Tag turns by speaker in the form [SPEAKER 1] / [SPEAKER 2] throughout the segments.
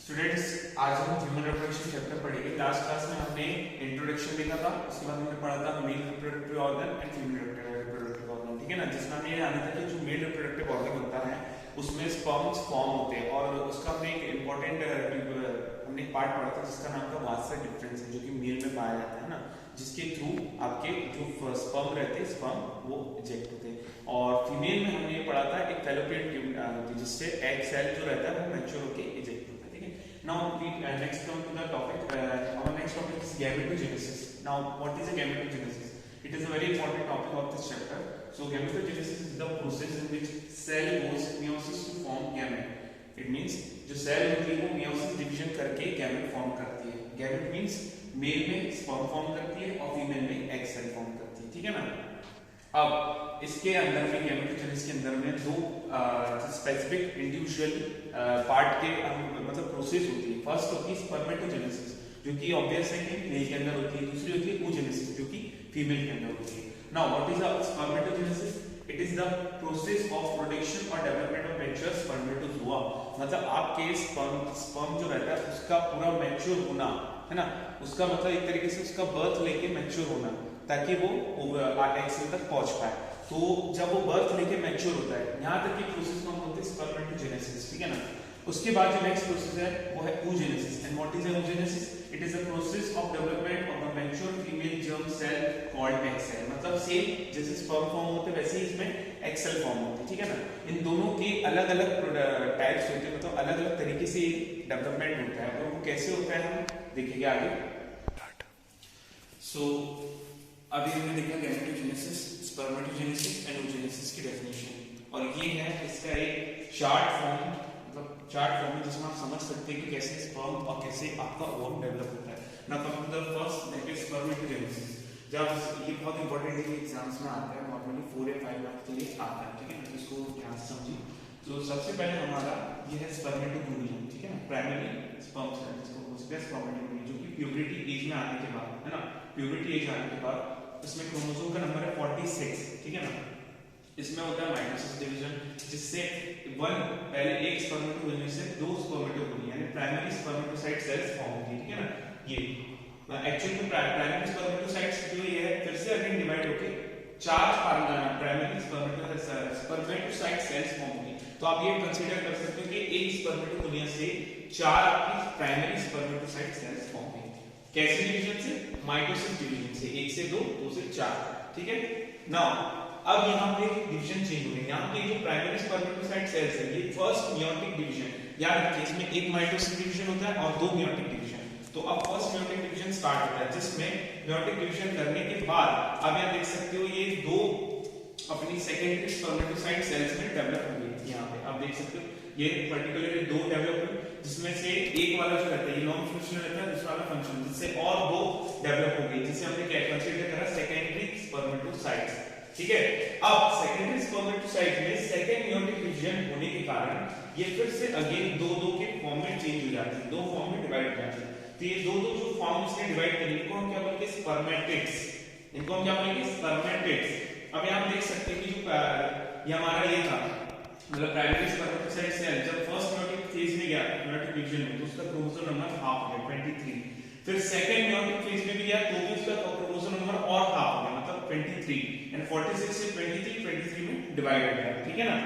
[SPEAKER 1] Students, आज हम human reproduction chapter पढ़ेंगे। लास्ट क्लास में हमने इंट्रोडक्शन देखा था, उसके बाद हमने पढ़ा था male reproductive organ and female reproductive organ. ठीक है ना, जिसमें हमें ये जाना था कि जो मेल रिप्रोडक्टिव ऑर्गन होता है उसमें स्पर्म्स फॉर्म होते हैं, और उसका हमने एक इम्पोर्टेंट हमने एक पार्ट पढ़ा था जिसका नाम था वास्कुलर डिफरेंस, जो कि मेल में पाया जाता है ना, जिसके थ्रू आपके जो स्पर्म रहते हैं स्पर्म वो इजेक्ट होते हैं। और फीमेल में हमने ये पढ़ा था एक फैलोपियन ट्यूब होती है, जिससे एग सेल जो रहता है वो मैच्योर होकर इजेक्ट होता है। ठीक है, now we next come to the topic. Our next topic is gametogenesis. Now what is a gametogenesis? It is a very important topic of this chapter. So gametogenesis is the process in which cell goes meiosis to form gamete. It means जो cell होती है वो meiosis division करके gamete form करती है। Gamete means mail में sperm form करती है और फीमेल में एग सेल फॉर्म करती है। ठीक है ना, अब इसके अंदर में गैमेटोजेनेसिस के अंदर में दो स्पेसिफिक इंडिविजुअल पार्ट के मतलब प्रोसेस होती है। फर्स्ट होती है स्पर्मेटोजेनेसिस, जो कि ऑब्वियस है कि मेल के अंदर होती है। दूसरी होती है oogenesis, जो कि फीमेल के अंदर होती है। Now what is the spermatogenesis? It is the process of production और डेवलपमेंट ऑफ मैच्योर स्पर्मेटोजोआ। मतलब आपके स्पर्म जो रहता है उसका पूरा मैच्योर होना है ना, उसका मतलब एक तरीके से उसका बर्थ लेके मैच्योर होना, ताकि वो एग सेल तक पहुंच पाए। तो जब वो बर्थ लेके मैच्योर होता है, यहाँ तक की प्रोसेस को हम बोलते हैं स्पर्मेटोजेनेसिस। ठीक है ना, उसके बाद जो नेक्स्ट प्रोसेस है वो है oogenesis। And what is oogenesis? It is a process of development of the mature female germ cell called egg cell. मतलब सेम जैसे स्पर्म फॉर्म होते हैं वैसे ही इसमें एग सेल फॉर्म होती है। ठीक है ना, इन दोनों के अलग अलग टाइप्स होते हैं, मतलब अलग अलग तरीके से डेवलपमेंट होता है, और वो कैसे होता है हम देखेंगे आगे। सो अभी हमने देखा गैमेटोजेनेसिस, स्पर्मेटोजेनेसिस एंड oogenesis की डेफिनेशन, और ये है इसका एक चार्ट फॉर्म, मतलब चार्ट फॉर्म है जिसमें आप समझ सकते हैं कि कैसे स्पर्म और कैसे आपका ओवम डेवलप होता है। Now coming to the first, that is spermatogenesis. जब ये बहुत इंपॉर्टेंट है, एग्जाम्स में आता है, नॉर्मली 4 या 5 मार्क्स के लिए आता है। ठीक है ना, इसको ध्यान से समझिए। तो सबसे पहले हमारा ये है स्पर्मेटोगोनियम। ठीक है ना, प्राइमरी स्पर्म सेल जिसको बोलते हैं स्पर्मेटोगोनियम, जो कि प्यूबरिटी एज में आने के बाद है ना, प्यूबरिटी एज आने के बाद इसमें क्रोमोसोम का नंबर है 46। ठीक है ना, इसमें होता है माइटोसिस डिवीजन, जिससे पहले एक स्पर्मेटोगोनियम से 2 स्पर्मेटोगोनियम यानी प्राइमरी स्पर्मेटोसाइट सेल्स फॉर्म होती है। ठीक है ना, ये एक्चुअली में प्राइमरी स्पर्मेटोसाइट्स जो ये है फिर से अगेन डिवाइड होके 4 प्राइमरी स्पर्मेटोसाइट सेल्स फॉर्म होंगी। तो आप ये कंसीडर कर सकते हो कि एक स्पर्मेटोगोनियम से 4 आपकी प्राइमरी स्पर्मेटोसाइट सेल्स फॉर्म होंगी। कैसे डिवीजन से? माइटोसिस डिवीजन से, 1 से 2, 2 से 4। ठीक है, नाउ अब यहाँ पे डिवीजन चेंज हो गई। यहाँ पे जो प्राइमरी स्पर्मेटोसाइट सेल्स है ये फर्स्ट मेयोटिक डिवीजन, याद रखिए इसमें एक माइटोसिस डिवीजन होता है और 2 मेयोटिक डिवीजन। तो अब फर्स्ट मेयोटिक डिवीजन स्टार्ट होता है, जिसमें मेयोटिक डिवीजन करने के बाद अब यहाँ देख सकते हो ये 2 अपनी सेकेंडरी स्पर्मेटोसाइट सेल्स में डेवलप होंगे। यहाँ पे आप देख सकते हो ये पर्टिकुलरली 2 डेवलप हुए, जिसमें से एक वाला जो रहता है ये नॉन फंक्शनल रहता है, दूसरा वाला फंक्शनल, जिससे और 2 डेवलप हो गई, जिसे हमने क्या कंसीडर करा सेकेंडरी स्पर्मेटोसाइट्स। ठीक है, अब सेकेंडरी स्पर्मेटोसाइट में सेकंड मेयोटिक डिवीजन होने के कारण ये फिर से अगेन 2-2 के फॉर्म में चेंज हो जाती है, 2 फॉर्म में डिवाइड हो जाती है। तो ये 2-2 जो फॉर्म इसके डिवाइड करेंगे इनको हम क्या बोलेंगे? स्पर्मेटिड्स। इनको हम क्या बोलेंगे? स्पर्मेटिड्स। अब यहां आप देख सकते हैं कि जो ये हमारा ये था, मतलब प्राइमरी स्पर्मेटोसाइट सेल जब फर्स्ट मेयोटिक फेज में गया, मेयोटिक डिवीजन में, तो उसका क्रोमोसोम नंबर हाफ हो गया 23। फिर सेकंड मेयोटिक फेज में भी गया तो भी उसका क्रोमोसोम नंबर और हाफ हो गया, मतलब 23, एंड 46 से 23 में डिवाइड हो गया। ठीक है ना,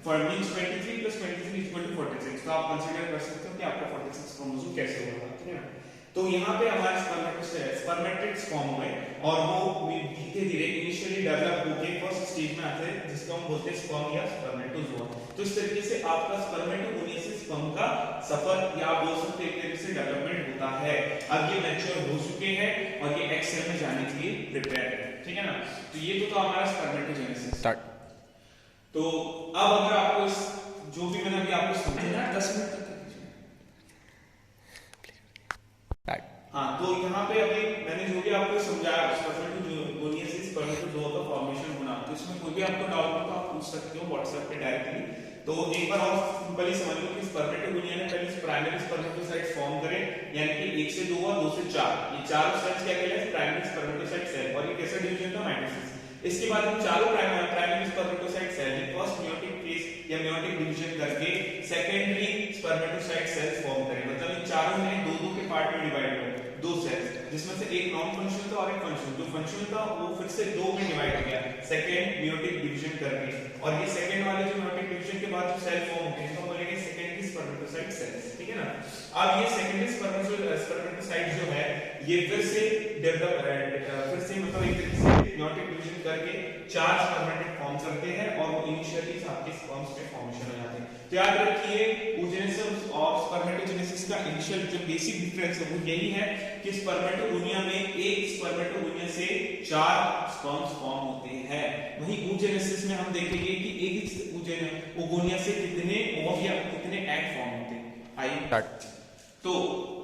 [SPEAKER 1] फॉर मींस 23 + 23 = 46। तो आप कंसीडर कर सकते हो कि आपका 46 क्रोमोसोम कैसे होगा। ठीक है ना, तो यहाँ पे हमारे स्पर्मेटिड्स फॉर्म हुए, और वो धीरे धीरे इनिशियली डेवलप होके फर्स्ट स्टेज में आते हैं, जिसको हम बोलते हैं स्पर्म या स्पर्मेटोजोआ। तो इस तरीके से आपका स्पर्मेटोगोनियम से स्पर्म का सफर या आप बोल सकते हैं एक तरीके से डेवलपमेंट होता है। अब ये मैच्योर हो चुके हैं और ये एग सेल में जाने के लिए प्रिपेयर है। ठीक है ना, तो ये तो हमारा स्पर्मेटोजेनेसिस। तो अब अगर आपको इस जो भी मैंने अभी आपको समझाया 10 मिनट तक, हाँ, तो यहाँ पे अभी मैंने जो भी आपको समझाया स्पर्मेटोगोनियम से स्पर्मेटोजोआ का फॉर्मेशन होना, तो इसमें कोई भी आपको डाउट हो तो आप पूछ सकते हो व्हाट्सएप पे डायरेक्टली। तो एक बार और सिंपली समझ लो कि स्पर्मेटोगोनियम ने पहले प्राइमरी स्पर्मेटोसाइट्स फॉर्म करे, यानी कि 1 से 2 और 2 से 4, ये चारों सेल्स क्या कहलाते हैं? Primary spermatocyte cell. और ये कैसा डिवीजन था? माइटोसिस। इसके बाद इन चारों प्राइमरी स्पर्मेटोसाइट सेल ने फर्स्ट मेयोटिक फेज या मेयोटिक डिवीजन करके सेकेंडरी स्पर्मेटोसाइट सेल्स फॉर्म करे, पार्ट में डिवाइड हुआ, दो सेल्स, जिसमें से एक नॉन फंक्शनल था और एक फंक्शनल। जो फंक्शनल था वो फिर से दो में डिवाइड हो गया सेकंड मेयोटिक डिवीजन करके, और ये सेकंड वाले जो मेयोटिक डिवीजन के बाद जो सेल फॉर्म होते हैं तो बोलेंगे सेकेंडरी स्पर्मेटोसाइट सेल्स, ठीक है ना। अब ये सेकेंडरी स्पर्मेटोसाइट जो है ये फिर से डेवलप फिर से मतलब एक तरीके से मेयोटिक डिवीजन करके चार स्पर्मेटेड फॉर्म करते हैं और वो इनिशियली आपके स्पर्म्स में फॉर्मेशन हो जाते हैं। तो याद रखिए oogenesis और स्पर्मेटोजेनेसिस का इनिशियल जो बेसिक डिफरेंस है वो यही है कि स्पर्मेटोगोनिया में एक स्पर्मेटोगोनिया से चार स्पर्म्स फॉर्म होते हैं, वहीं oogenesis में हम देखेंगे कि एक ही ओगोनिया से कितने ओव या कितने एग फॉर्म होते हैं। आई तो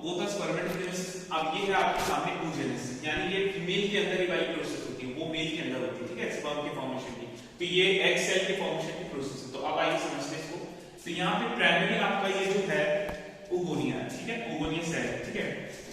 [SPEAKER 1] वो था स्पर्मेटोजेनेसिस। अब ये है आपके सामने oogenesis, यानी ये फीमेल के अंदर ही वाली प्रोसेस होती है, वो मेल के अंदर होती है, ठीक है, स्पर्म के फॉर्मेशन की। तो ये एग सेल के फॉर्मेशन की प्रोसेस है। तो अब आइए समझते हैं इसको। तो यहाँ पे प्राइमरी आपका ये जो है ओगोनिया, ठीक है, ओगोनिया सेल, ठीक है,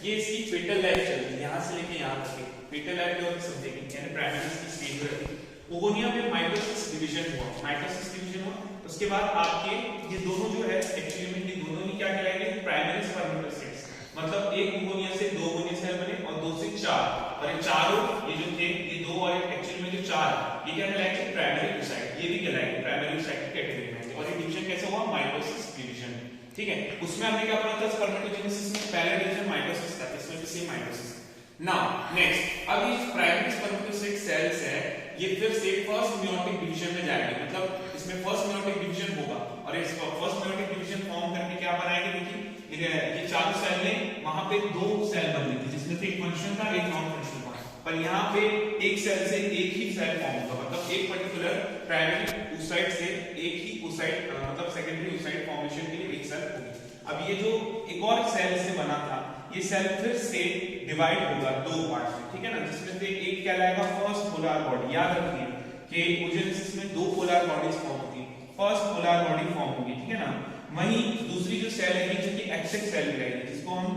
[SPEAKER 1] ये इसकी पेटल लाइफ चलती है यहाँ से लेके यहाँ तक। पेटल लाइफ जो समझेंगे, यानी प्राइमरी की स्टेज रहती है। ओगोनिया में माइटोसिस डिवीजन हुआ, माइटोसिस डिवीजन हुआ, उसके बाद आपके ये दोनों जो है एक्चुअली में ये दोनों ही क्या कहलाएंगे, प्राइमरी स्पर्मेटोसाइट्स। मतलब एक ओगोनिया से दो ओगोनिया सेल बने और दो से चार, और ये चारों ये जो थे ये दो और एक्चुअली में जो चार ये क्या कहलाएंगे, प्राइमरी oocyte, ये भी कहलाएंगे प्राइमरी oocyte की कैटेगरी में। और ये डिवीजन कैसे हुआ, माइटोसिस डिवीजन, ठीक है। उसमें हमने क्या पढ़ा था स्पर्मेटोजेनेसिस में, पहला डिवीजन माइटोसिस था, इसमें भी सेम माइटोसिस। नाउ नेक्स्ट, अब ये प्राइमरी स्पर्मेटोसाइट सेल्स है ये फिर से फर्स्ट मेयोटिक डिवीजन में जाएंगे, मतलब इसमें फर्स्ट मेयोटिक डिवीजन होगा और इस फर्स्ट मेयोटिक डिवीजन फॉर्म करके क्या बनाएंगे, देखिए ये चारों सेल में वहां पे दो सेल बन गई थी जिसमें से एक फंक्शनल था एक नॉन फंक्शनल था, पर यहाँ पे एक सेल से एक ही सेल फॉर्म होगा, मतलब एक पर्टिकुलर प्राइमरी oocyte से एक ही oocyte मतलब सेकेंडरी oocyte फॉर्मेशन के लिए एक सेल होगी। अब ये जो एक और सेल से बना था ये सेल फिर से डिवाइड होगा दो पार्ट में, ठीक है ना, जिसमें से एक क्या लाएगा, फर्स्ट पोलर बॉडी। याद रखिए कि oogenesis में दो पोलर बॉडीज फॉर्म होती है, फर्स्ट पोलर बॉडी फॉर्म होगी, ठीक है ना। वहीं दूसरी जो सेल है जो कि एक्सेक्ट सेल रहेगी, जिसको हम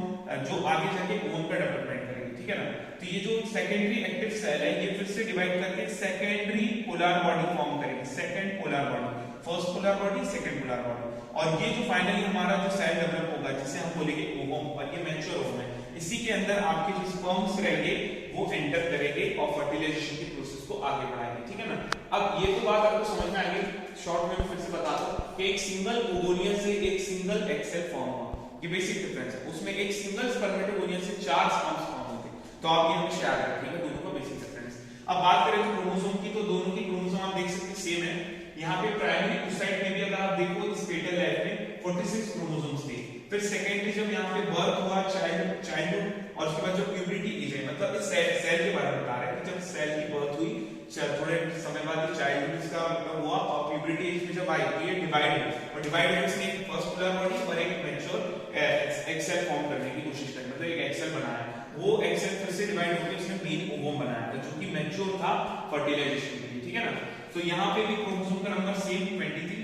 [SPEAKER 1] जो आगे जाके ओवन का डेवलपमेंट करेंगे, ठीक है ना। तो ये जो सेकेंडरी एक्टिव सेल है ये फिर से डिवाइड करके सेकेंडरी पोलर बॉडी फॉर्म करेगी, second polar body, first polar body second polar body. और ये जो फाइनली हमारा जो सेल डेवलप होगा जिसे हम बोलेंगे ओवम, और ये मैच्योर ओवम है, इसी के अंदर आपके जो स्पर्म्स रहेंगे वो एंटर करेंगे और फर्टिलाइजेशन की प्रोसेस को आगे बढ़ाएंगे, ठीक है ना। अब ये तो बात आपको समझ में आ गई, शॉर्ट में फिर से बता दूं कि एक सिंगल ओगोनिया से एक सिंगल एग सेल फॉर्म हुआ, ये बेसिक डिफरेंस है। उसमें एक सिंगल स्पर्मेटोगोनिया से चार स्पर्म्स फॉर्म होते हैं, तो आप ये हमेशा याद रखिएगा दोनों का बेसिक डिफरेंस। अब बात करें तो क्रोमोसोम की, तो दोनों की क्रोमोसोम आप देख सकते हैं सेम है। यहाँ पे प्राइमरी oocyte में भी अगर आप देखो इस पेटल लाइफ में 46 क्रोमोसोम्स थे, फिर सेकेंडरी जब यहाँ पे बर्थ हुआ चाइल्डहुड और उसके बाद जब प्यूबरिटी एज है, मतलब इस सेल के बारे में बता रहे हैं कि जब सेल की बर्थ हुई थोड़े समय बाद चाइल्डहुड इसका मतलब हुआ और प्यूबरिटी एज में जब आई तो ये डिवाइड हुई, और डिवाइड होने से एक फर्स्ट पोलर बॉडी और एक मैच्योर एग सेल फॉर्म करने की कोशिश करी, मतलब एक एग सेल बनाया, वो एग सेल फिर से डिवाइड होकर उसने मेन ओवम बनाया था जो कि मैच्योर था फर्टिलाइजेशन के लिए, ठीक है ना। तो यहाँ पे भी क्रोमोसोम का नंबर सेम 23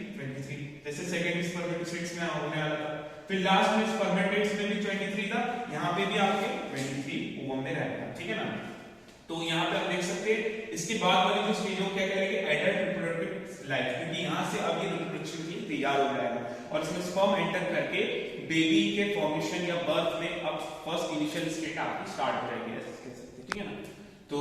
[SPEAKER 1] जैसे सेकेंडरी स्पर्मेटोसाइट्स में होने वाला था, फिर लास्ट में स्पर्मेटेड्स में भी 23 था, यहाँ पे भी आपके 23 ओवम में रहेगा, ठीक है ना। तो यहाँ पे आप देख सकते हैं इसके बाद वाली जो स्टेज हो क्या करेंगे, एडल्ट रिप्रोडक्टिव लाइफ, क्योंकि यहाँ से अब ये रिप्रोडक्शन के लिए तैयार हो जाएगा और इसमें स्पर्म एंटर करके बेबी के फॉर्मेशन या बर्थ में अब फर्स्ट इनिशियल स्टेज आपकी स्टार्ट हो जाएगी, ऐसे कह सकते हैं, ठीक है ना। तो